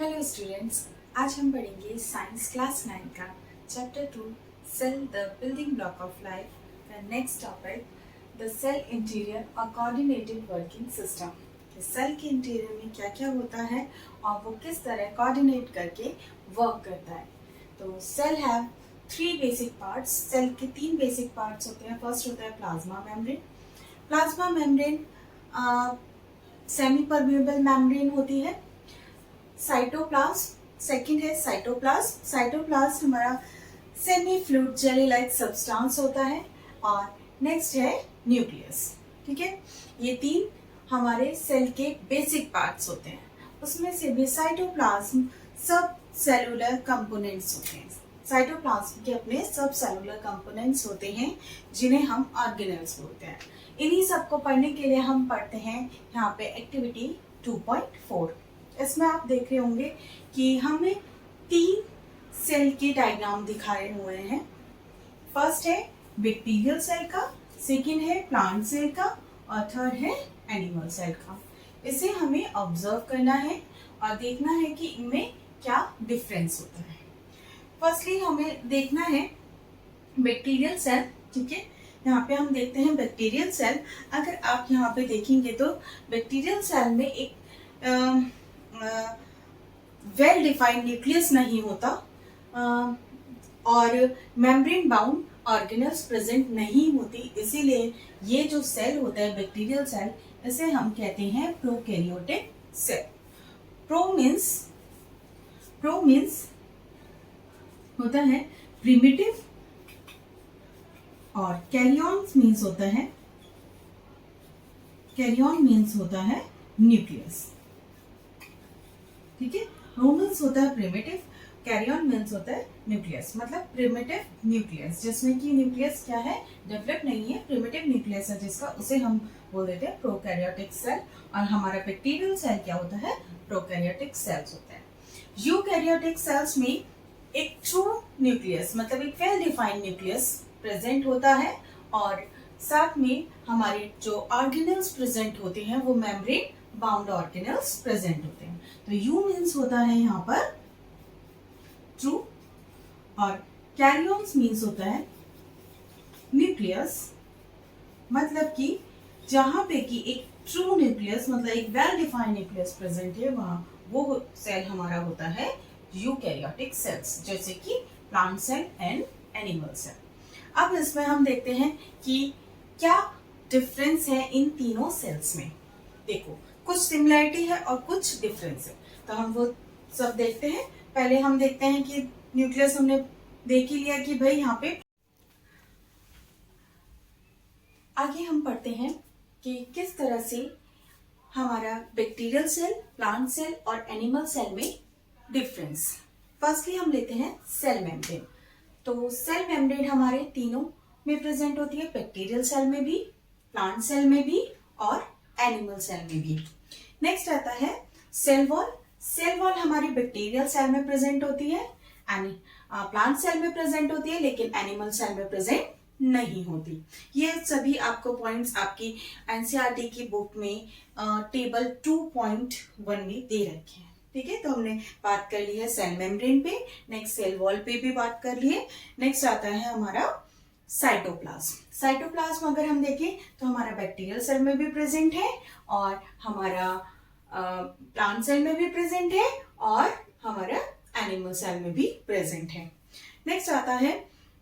Hello students, आज हम पढ़ेंगे साइंस क्लास 9 का chapter 2 cell the building block of life का next topic the cell interior और कोऑर्डिनेटेड वर्किंग सिस्टम। सेल के इंटीरियर में क्या क्या होता है और वो किस तरह कोऑर्डिनेट करके वर्क करता है। तो cell have three basic parts. Cell के तीन बेसिक पार्ट्स होते हैं। फर्स्ट होता है plasma membrane. Plasma membrane semi permeable membrane होती है। साइटोप्लाज्म सेकंड है साइटोप्लाज्म। साइटोप्लाज्म हमारा semi fluid jelly like substance होता है। और नेक्स्ट है न्यूक्लियस। ठीक है, ये तीन हमारे सेल के बेसिक पार्ट्स होते हैं। उसमें से भी साइटोप्लाज्म सब सेलुलर कंपोनेंट्स होते हैं। साइटोप्लाज्म के अपने सब सेलुलर कंपोनेंट्स होते हैं जिन्हें हम ऑर्गेनेल्स बोलते हैं। इन्हीं सबको पढ़ने के लिए हम पढ़ते हैं यहाँ पे एक्टिविटी 2.4। इसमें आप देख रहे होंगे कि हमें तीन सेल के डायग्राम दिखाए हुए हैं। फर्स्ट है बैक्टीरियल सेल का, सेकंड है प्लांट सेल का और थर्ड है एनिमल सेल का। इसे हमें ऑब्जर्व करना है और देखना है कि इनमें क्या डिफरेंस होता है। फर्स्टली हमें देखना है बैक्टीरियल सेल। ठीक है, यहाँ पे हम देखते हैं बैक्टीरियल सेल। अगर आप यहाँ पे देखेंगे तो बैक्टीरियल सेल में एक वेल डिफाइंड न्यूक्लियस नहीं होता और मेम्ब्रेन बाउंड ऑर्गेनेल्स प्रेजेंट नहीं होती। इसीलिए ये जो सेल होता है बैक्टीरियल सेल, इसे हम कहते हैं प्रोकैरियोटिक सेल। प्रो मीन्स होता है प्रिमिटिव और कैरियन मीन्स होता है न्यूक्लियस। ठीक है, प्रोमीन्स होता है प्रिमिटिव, कैरियन मीन्स होता है न्यूक्लियस। मतलब प्रिमिटिव न्यूक्लियस जिसमें कि न्यूक्लियस क्या है, डेवलप नहीं है, प्रिमिटिव न्यूक्लियस है जिसका, उसे हम बोल देते हैं प्रोकैरियोटिक सेल। और हमारा बैक्टीरियल सेल क्या होता है, प्रोकैरियोटिक सेल्स होता है। यूकैरियोटिक सेल्स में एक ट्रू न्यूक्लियस मतलब एक वेल डिफाइंड न्यूक्लियस प्रेजेंट होता है और साथ में हमारे जो ऑर्गेनेल्स प्रेजेंट होते हैं वो मेम्ब्रेन बाउंड ऑर्गेनेल्स प्रेजेंट होते हैं। तो यू मीन्स होता है यहाँ पर ट्रू और कैरियंस मीन्स होता है न्यूक्लियस। मतलब कि जहां पे कि एक ट्रू न्यूक्लियस मतलब एक वेल डिफाइंड न्यूक्लियस प्रेजेंट है, वहां वो सेल हमारा होता है यूकैरियोटिक सेल्स, जैसे कि plant cell and animal cell. अब इसमें हम देखते हैं कि क्या डिफरेंस है इन तीनों सेल्स में। देखो, कुछ सिमिलरिटी है और कुछ डिफरेंस है, तो हम वो सब देखते हैं। पहले हम देखते हैं कि न्यूक्लियस हमने देख ही लिया कि भाई यहाँ पे। आगे हम पढ़ते हैं कि किस तरह से हमारा बैक्टीरियल सेल, प्लांट सेल और एनिमल सेल में डिफरेंस। फर्स्टली हम लेते हैं सेल मेम्ब्रेन। तो सेल मेम्ब्रेन हमारे तीनों में प्रेजेंट होती है, बैक्टीरियल सेल में भी, प्लांट सेल में भी और एनिमल सेल में भी। नेक्स्ट आता है सेल वॉल। सेल वॉल हमारी बैक्टीरियल सेल में प्रेजेंट होती है, प्लांट सेल में प्रेजेंट होती है, लेकिन एनिमल सेल में प्रेजेंट नहीं होती। ये सभी आपको पॉइंट्स आपकी एनसीईआरटी की बुक में टेबल 2.1 में दे रखे हैं। ठीक है, तो हमने बात कर ली है सेल मेम्ब्रेन पे, नेक्स्ट सेल वॉल पे भी बात कर ली है। नेक्स्ट आता है हमारा साइटोप्लाज्म। साइटोप्लाज्म अगर हम देखें तो हमारा बैक्टीरियल सेल में भी प्रेजेंट है और हमारा प्लांट सेल में भी प्रेजेंट है और हमारा एनिमल सेल में भी प्रेजेंट है। नेक्स्ट आता है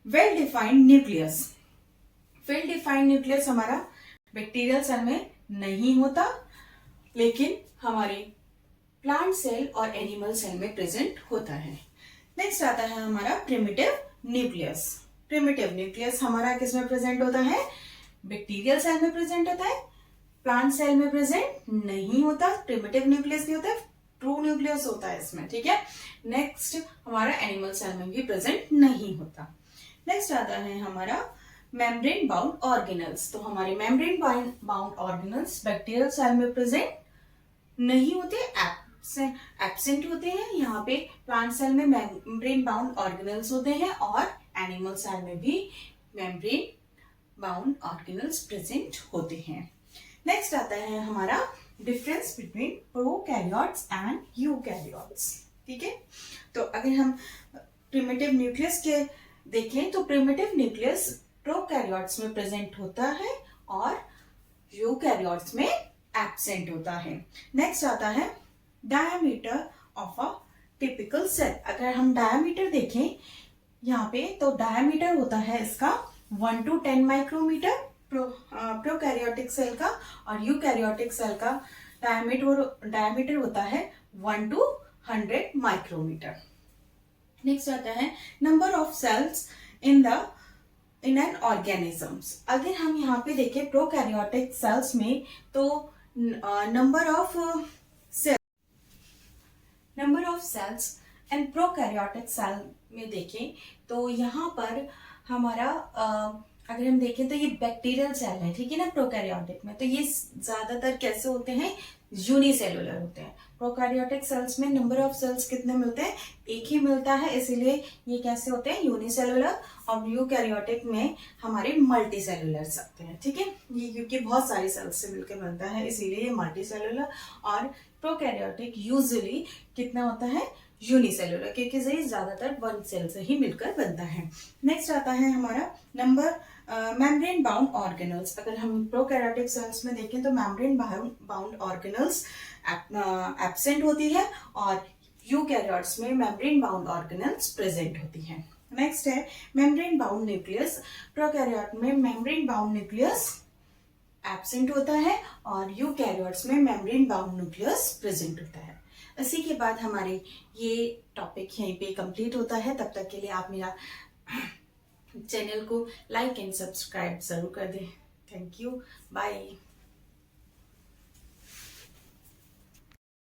well defined nucleus. Well defined nucleus हमारा बैक्टीरियल सेल में नहीं होता, लेकिन हमारे प्लांट सेल और एनिमल सेल में प्रेजेंट होता है। नेक्स्ट आता है हमारा प्रिमिटिव न्यूक्लियस। प्रिमिटिव न्यूक्लियस हमारा किसमें प्रेजेंट होता है, बैक्टीरियल सेल में प्रेजेंट होता है, प्लांट सेल में प्रेजेंट नहीं होता। प्रिमिटिव न्यूक्लियस नहीं होता, ट्रू न्यूक्लियस होता है इसमें। ठीक है, नेक्स्ट हमारा एनिमल सेल में भी प्रेजेंट नहीं होता। नेक्स्ट आता है हमारा मेम्ब्रेन बाउंड ऑर्गेनेल्स। तो हमारे membrane bound organelles bacterial cell में प्रेजेंट नहीं होते, एब्सेंट होते हैं। यहाँ पे प्लांट सेल में मेम्ब्रेन बाउंड ऑर्गेनेल्स होते हैं और एनिमल सेल में भी मेम्ब्रेन बाउंड ऑर्गेनेल्स प्रेजेंट होते हैं। नेक्स्ट आता है हमारा difference between prokaryotes and eukaryotes. ठीक है। तो अगर हम प्रिमिटिव न्यूक्लियस के देखें तो प्रिमिटिव न्यूक्लियस प्रोकैरियोट्स में प्रेजेंट होता है और यूकैरियोट्स में एब्सेंट होता है। नेक्स्ट आता है diameter of a typical cell. अगर हम डायमीटर देखें यहाँ पे तो डायमीटर होता है इसका 1 to 10 माइक्रोमीटर प्रोकैरियोटिक सेल का, और यूकैरियोटिक सेल का डायमीटर होता है 1 to 100 माइक्रोमीटर। नेक्स्ट आता है number of cells in an organisms. अगर हम यहाँ पे देखें प्रोकैरियोटिक सेल्स में तो number of cells and prokaryotic cell में देखें तो यहाँ पर हमारा अगर हम देखें तो ये बैक्टीरियल सेल है, ठीक है ना। प्रोकैरियोटिक में तो ये ज्यादातर कैसे होते हैं, यूनिसेलुलर होते हैं। प्रोकैरियोटिक सेल्स में नंबर ऑफ सेल्स कितने मिलते हैं, एक ही मिलता है, इसीलिए ये कैसे होते हैं, यूनिसेलुलर। और यूकैरियोटिक में हमारे मल्टी सेलुलर होते हैं, ठीक है। ये क्योंकि बहुत सारी सेल्स से मिलकर बनता है इसीलिए ये मल्टी सेलुलर। और प्रोकैरियोटिक यूजुअली कितना होता है, यूनिसेलुलर, क्योंकि ये ज्यादातर वन सेल से ही मिलकर बनता है। नेक्स्ट आता है हमारा नंबर मेम्ब्रेन बाउंड ऑर्गेनल्स। अगर हम प्रोकैरियोटिक सेल्स में देखें तो मेम्ब्रेन बाउंड ऑर्गेनल्स एब्सेंट होती है और यूकैरियोट्स में मेम्ब्रेन बाउंड ऑर्गेनल्स प्रेजेंट होती है। नेक्स्ट है मेम्ब्रेन बाउंड न्यूक्लियस। प्रोकैरियोट में मेम्ब्रेन बाउंड न्यूक्लियस एब्सेंट होता है और यूकैरियोट्स में मेम्ब्रेन बाउंड न्यूक्लियस प्रेजेंट होता है। इसी के बाद हमारे ये टॉपिक यहीं पे कंप्लीट होता है। तब तक के लिए आप मेरा चैनल को लाइक एंड सब्सक्राइब जरूर कर दें। Thank you, bye.